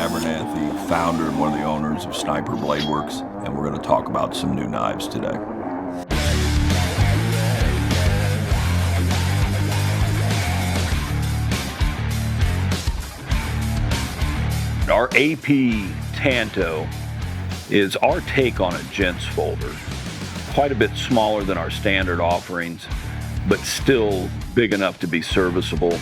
Abernathy, founder and one of the owners of Sniper Bladeworks, and we're going to talk about some new knives today. Our AP Tanto is our take on a gents folder. Quite a bit smaller than our standard offerings, but still big enough to be serviceable.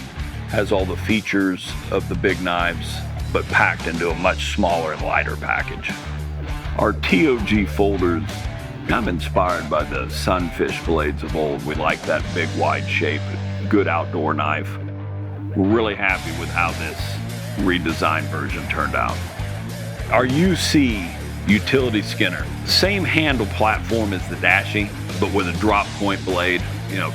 Has all the features of the big knives, but packed into a much smaller and lighter package. Our TOG folders, kind of inspired by the sunfish blades of old. We like that big wide shape, good outdoor knife. We're really happy with how this redesigned version turned out. Our UC utility skinner, same handle platform as the Dashi, but with a drop point blade,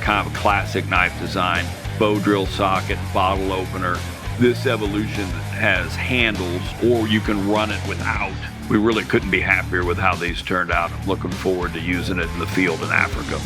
kind of a classic knife design. Bow drill socket, bottle opener. This evolution has handles, or you can run it without. We really couldn't be happier with how these turned out. I'm looking forward to using it in the field in Africa.